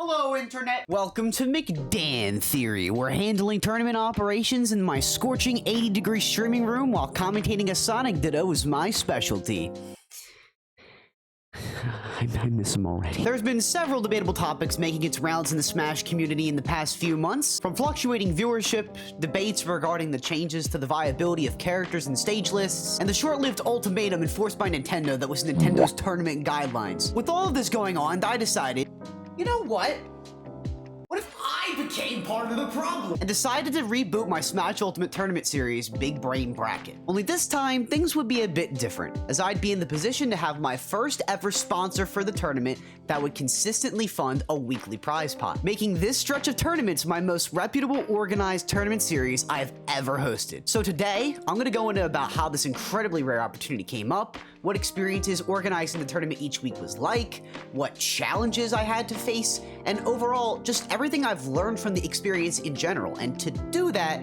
Hello, Internet! Welcome to MccDann Theory. We're handling tournament operations in my scorching 80-degree streaming room while commentating a Sonic Ditto is my specialty. I miss him already. There's been several debatable topics making its rounds in the Smash community in the past few months, from fluctuating viewership, debates regarding the changes to the viability of characters and stage lists, and the short-lived ultimatum enforced by Nintendo that was Nintendo's tournament guidelines. With all of this going on, I decided, you know what? What if I became part of the problem? And decided to reboot my Smash Ultimate Tournament Series Big Brain Bracket. Only this time, things would be a bit different, as I'd be in the position to have my first ever sponsor for the tournament that would consistently fund a weekly prize pot, making this stretch of tournaments my most reputable organized tournament series I have ever hosted. So today, I'm gonna go into about how this incredibly rare opportunity came up, what experiences organizing the tournament each week was like, what challenges I had to face, and overall, just everything I've learned from the experience in general. And to do that,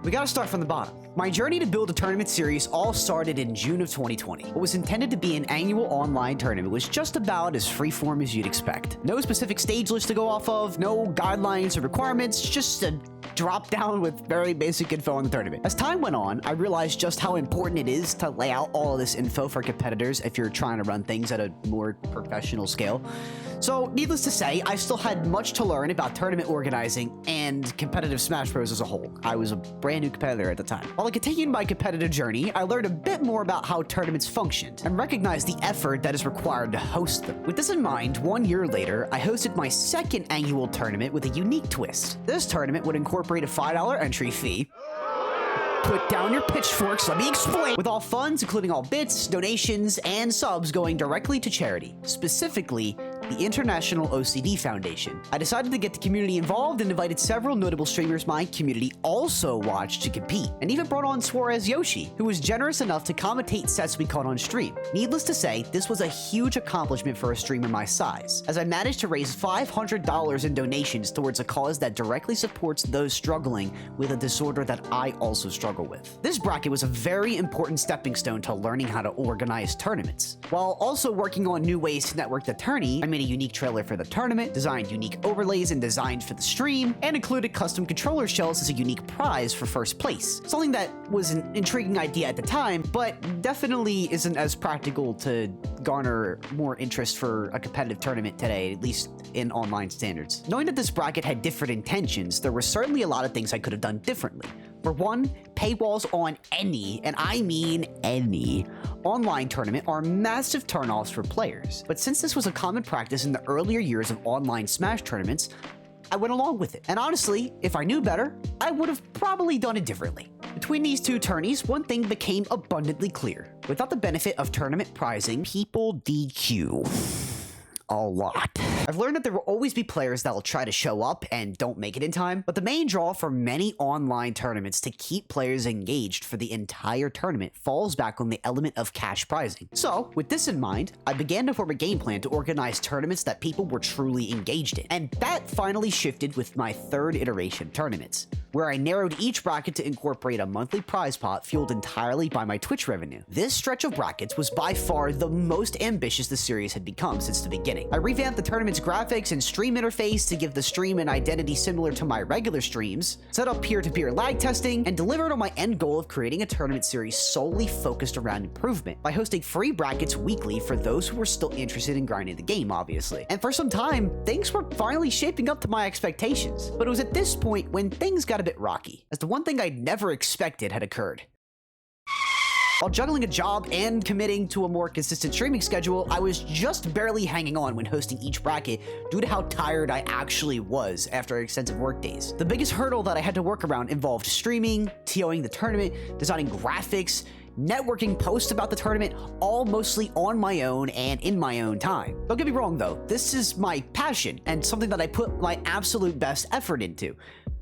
we gotta start from the bottom. My journey to build a tournament series all started in June of 2020. What was intended to be an annual online tournament was just about as freeform as you'd expect. No specific stage list to go off of, no guidelines or requirements, just a drop down with very basic info on the tournament. As time went on, I realized just how important it is to lay out all of this info for competitors if you're trying to run things at a more professional scale. So, needless to say, I still had much to learn about tournament organizing and competitive Smash Bros. As a whole. I was a brand new competitor at the time. While I continued my competitive journey, I learned a bit more about how tournaments functioned and recognized the effort that is required to host them. With this in mind, 1 year later, I hosted my second annual tournament with a unique twist. This tournament would incorporate a $5 entry fee. Put down your pitchforks, let me explain. With all funds, including all bits, donations, and subs going directly to charity, specifically the International OCD Foundation. I decided to get the community involved and invited several notable streamers my community also watched to compete, and even brought on Suarez Yoshi, who was generous enough to commentate sets we caught on stream. Needless to say, this was a huge accomplishment for a streamer my size, as I managed to raise $500 in donations towards a cause that directly supports those struggling with a disorder that I also struggle with. This bracket was a very important stepping stone to learning how to organize tournaments. While also working on new ways to network the tourney, I made a unique trailer for the tournament, designed unique overlays and designs for the stream, and included custom controller shells as a unique prize for first place. Something that was an intriguing idea at the time, but definitely isn't as practical to garner more interest for a competitive tournament today, at least in online standards. Knowing that this bracket had different intentions, there were certainly a lot of things I could have done differently. For one, paywalls on any, and I mean any, online tournament are massive turnoffs for players. But since this was a common practice in the earlier years of online Smash tournaments, I went along with it. And honestly, if I knew better, I would have probably done it differently. Between these two tourneys, one thing became abundantly clear. Without the benefit of tournament prizing, people DQ a lot. I've learned that there will always be players that will try to show up and don't make it in time, but the main draw for many online tournaments to keep players engaged for the entire tournament falls back on the element of cash prizing. So, with this in mind, I began to form a game plan to organize tournaments that people were truly engaged in, and that finally shifted with my third iteration tournaments, where I narrowed each bracket to incorporate a monthly prize pot fueled entirely by my Twitch revenue. This stretch of brackets was by far the most ambitious the series had become since the beginning. I revamped the tournament's graphics and stream interface to give the stream an identity similar to my regular streams, set up peer-to-peer lag testing, and delivered on my end goal of creating a tournament series solely focused around improvement by hosting free brackets weekly for those who were still interested in grinding the game, obviously. And for some time, things were finally shaping up to my expectations. But it was at this point when things got a bit rocky, as the one thing I'd never expected had occurred. While juggling a job and committing to a more consistent streaming schedule, I was just barely hanging on when hosting each bracket due to how tired I actually was after extensive work days. The biggest hurdle that I had to work around involved streaming, TOing the tournament, designing graphics, networking posts about the tournament, all mostly on my own and in my own time. Don't get me wrong though, this is my passion and something that I put my absolute best effort into.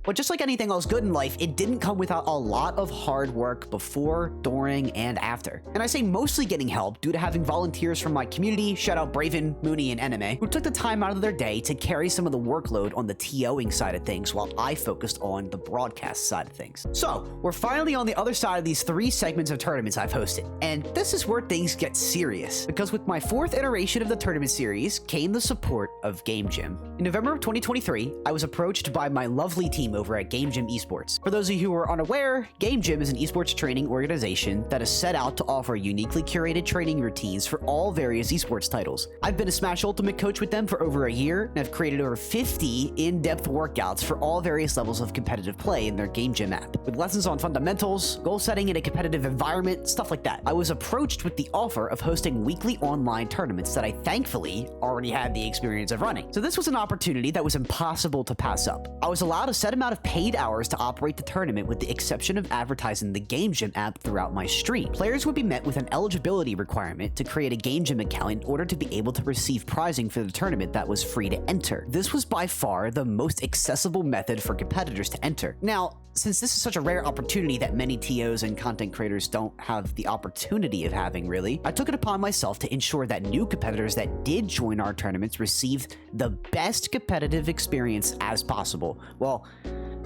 But just like anything else good in life, it didn't come without a lot of hard work before, during, and after. And I say mostly getting help due to having volunteers from my community, shout out Braven, Mooney, and Anime, who took the time out of their day to carry some of the workload on the TOing side of things while I focused on the broadcast side of things. So, we're finally on the other side of these 3 segments of tournaments I've hosted, and this is where things get serious, because with my 4th iteration of the tournament series came the support of Game Gym. In November of 2023, I was approached by my lovely team over at Game Gym Esports. For those of you who are unaware, Game Gym is an esports training organization that is set out to offer uniquely curated training routines for all various esports titles. I've been a Smash Ultimate coach with them for over a year, and I've created over 50 in-depth workouts for all various levels of competitive play in their Game Gym app, with lessons on fundamentals, goal setting in a competitive environment, stuff like that. I was approached with the offer of hosting weekly online tournaments that I thankfully already had the experience of running. So this was an opportunity that was impossible to pass up. I was allowed a set amount of paid hours to operate the tournament with the exception of advertising the Game Gym app throughout my stream. Players would be met with an eligibility requirement to create a Game Gym account in order to be able to receive prizing for the tournament that was free to enter. This was by far the most accessible method for competitors to enter. Now, since this is such a rare opportunity that many TOs and content creators don't have the opportunity of having really, I took it upon myself to ensure that new competitors that did join our tournaments received the best competitive experience as possible. Well,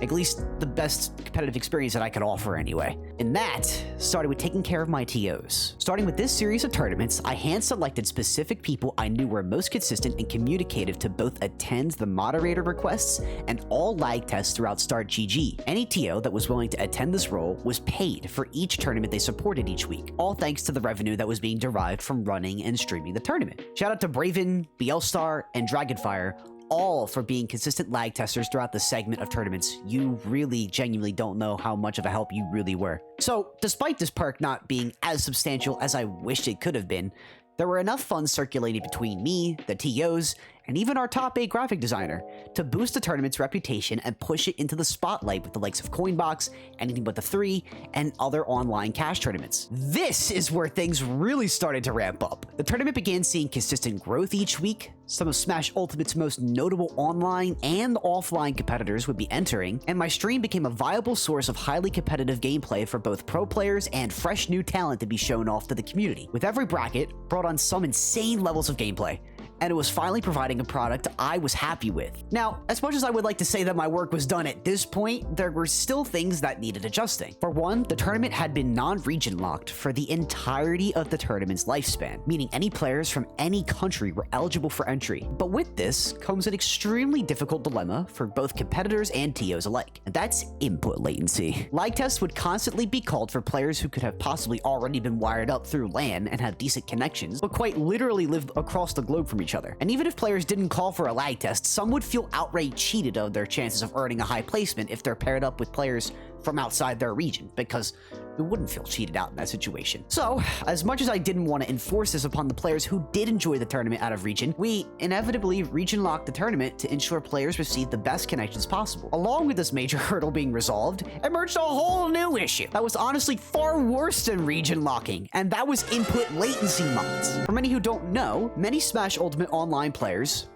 at least the best competitive experience that I could offer anyway. And that started with taking care of my TOs. Starting with this series of tournaments, I hand-selected specific people I knew were most consistent and communicative to both attend the moderator requests and all lag tests throughout Start GG. Any TO that was willing to attend this role was paid for each tournament they supported each week, all thanks to the revenue that was being derived from running and streaming the tournament. Shout out to Braven, BLstar, and Dragonfire, all for being consistent lag testers throughout the segment of tournaments. You really genuinely don't know how much of a help you really were. So, despite this perk not being as substantial as I wished it could have been, there were enough funds circulating between me, the TOs, and even our top 8 graphic designer to boost the tournament's reputation and push it into the spotlight with the likes of CoinBox, Anything But the 3, and other online cash tournaments. This is where things really started to ramp up. The tournament began seeing consistent growth each week. Some of Smash Ultimate's most notable online and offline competitors would be entering, and my stream became a viable source of highly competitive gameplay for both pro players and fresh new talent to be shown off to the community. With every bracket, brought on some insane levels of gameplay, and it was finally providing a product I was happy with. Now, as much as I would like to say that my work was done at this point, there were still things that needed adjusting. For one, the tournament had been non-region locked for the entirety of the tournament's lifespan, meaning any players from any country were eligible for entry. But with this comes an extremely difficult dilemma for both competitors and TOs alike, and that's input latency. Lag tests would constantly be called for players who could have possibly already been wired up through LAN and have decent connections, but quite literally live across the globe from each other. And even if players didn't call for a lag test, some would feel outright cheated of their chances of earning a high placement if they're paired up with players from outside their region, because we wouldn't feel cheated out in that situation. So, as much as I didn't want to enforce this upon the players who did enjoy the tournament out of region, we inevitably region locked the tournament to ensure players received the best connections possible. Along with this major hurdle being resolved, emerged a whole new issue that was honestly far worse than region locking, and that was input latency mods. For many who don't know, many Smash Ultimate online players,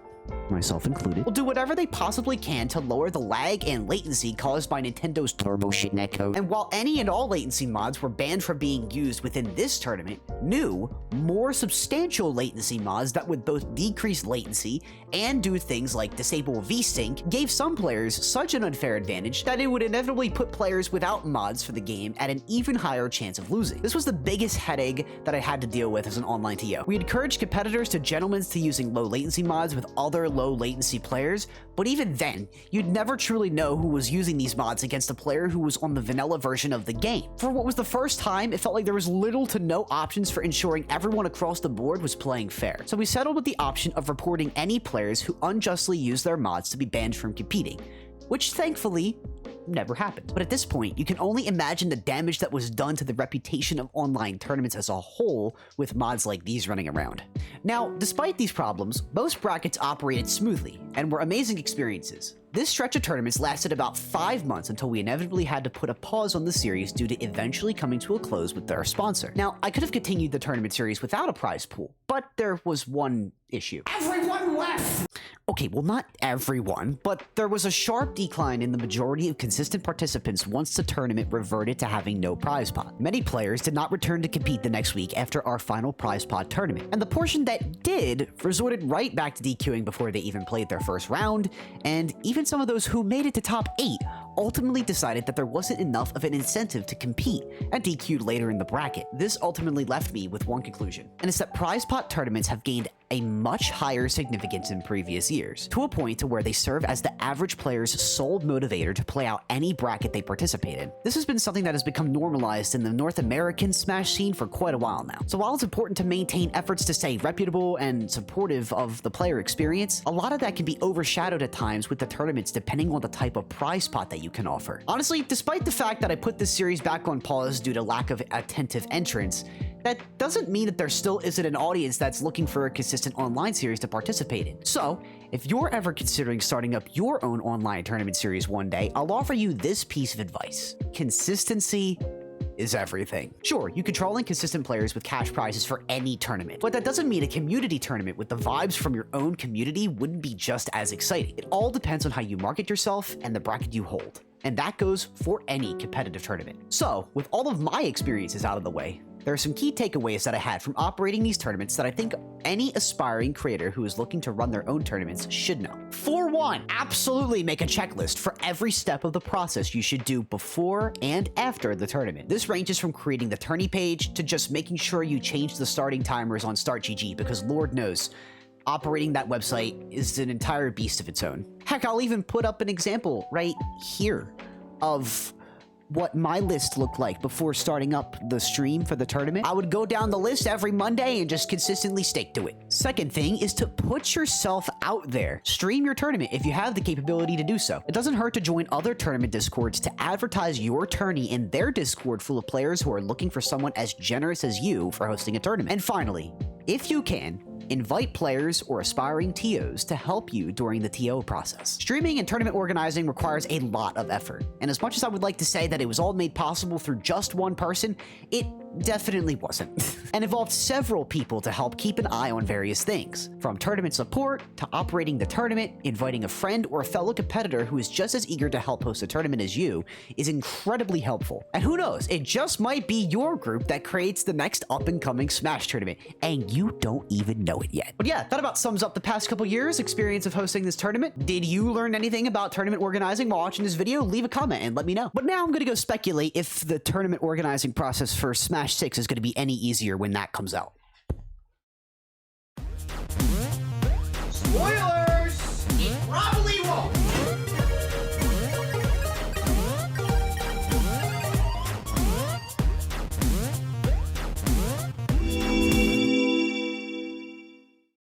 myself included, will do whatever they possibly can to lower the lag and latency caused by Nintendo's turbo shit netcode. And while any and all latency mods were banned from being used within this tournament, new, more substantial latency mods that would both decrease latency and do things like disable VSync gave some players such an unfair advantage that it would inevitably put players without mods for the game at an even higher chance of losing. This was the biggest headache that I had to deal with as an online TO. We encouraged competitors to gentlemen's to using low latency mods with other low latency players, but even then, you'd never truly know who was using these mods against a player who was on the vanilla version of the game. For what was the first time, it felt like there was little to no options for ensuring everyone across the board was playing fair. So we settled with the option of reporting any players who unjustly used their mods to be banned from competing, which thankfully never happened. But at this point, you can only imagine the damage that was done to the reputation of online tournaments as a whole with mods like these running around. Now, despite these problems, most brackets operated smoothly and were amazing experiences. This stretch of tournaments lasted about 5 months until we inevitably had to put a pause on the series due to eventually coming to a close with their sponsor. Now, I could have continued the tournament series without a prize pool, but there was one issue. Everyone left! Okay, well, not everyone, but there was a sharp decline in the majority of consistent participants once the tournament reverted to having no prize pot. Many players did not return to compete the next week after our final prize pot tournament, and the portion that did resorted right back to DQing before they even played their first round, and even some of those who made it to top 8 ultimately decided that there wasn't enough of an incentive to compete and DQ'd later in the bracket. This ultimately left me with one conclusion, and it's that prize pot tournaments have gained a much higher significance in previous years, to a point to where they serve as the average player's sole motivator to play out any bracket they participate in. This has been something that has become normalized in the North American Smash scene for quite a while now. So while it's important to maintain efforts to stay reputable and supportive of the player experience, a lot of that can be overshadowed at times with the tournaments depending on the type of prize pot that you can offer. Honestly, despite the fact that I put this series back on pause due to lack of attentive entrants, that doesn't mean that there still isn't an audience that's looking for a consistent online series to participate in. So, if you're ever considering starting up your own online tournament series one day, I'll offer you this piece of advice. Consistency is everything. Sure, you can troll in consistent players with cash prizes for any tournament, but that doesn't mean a community tournament with the vibes from your own community wouldn't be just as exciting. It all depends on how you market yourself and the bracket you hold, and that goes for any competitive tournament. So, with all of my experiences out of the way, there are some key takeaways that I had from operating these tournaments that I think any aspiring creator who is looking to run their own tournaments should know. For one, absolutely make a checklist for every step of the process you should do before and after the tournament. This ranges from creating the tourney page to just making sure you change the starting timers on StartGG, because Lord knows, operating that website is an entire beast of its own. Heck, I'll even put up an example right here of what my list looked like before starting up the stream for the tournament. I would go down the list every Monday and just consistently stick to it. Second thing is to put yourself out there. Stream your tournament if you have the capability to do so. It doesn't hurt to join other tournament discords to advertise your tourney in their discord full of players who are looking for someone as generous as you for hosting a tournament. And finally, if you can, invite players or aspiring TOs to help you during the TO process. Streaming and tournament organizing requires a lot of effort, and as much as I would like to say that it was all made possible through just one person, it definitely wasn't, and involved several people to help keep an eye on various things, from tournament support to operating the tournament. Inviting a friend or a fellow competitor who is just as eager to help host a tournament as you is incredibly helpful. And who knows, it just might be your group that creates the next up-and-coming Smash tournament, and you don't even know it yet. But yeah, that about sums up the past couple years' experience of hosting this tournament. Did you learn anything about tournament organizing while watching this video? Leave a comment and let me know. But now I'm gonna go speculate if the tournament organizing process for Smash 6 is gonna be any easier when that comes out. Spoiler!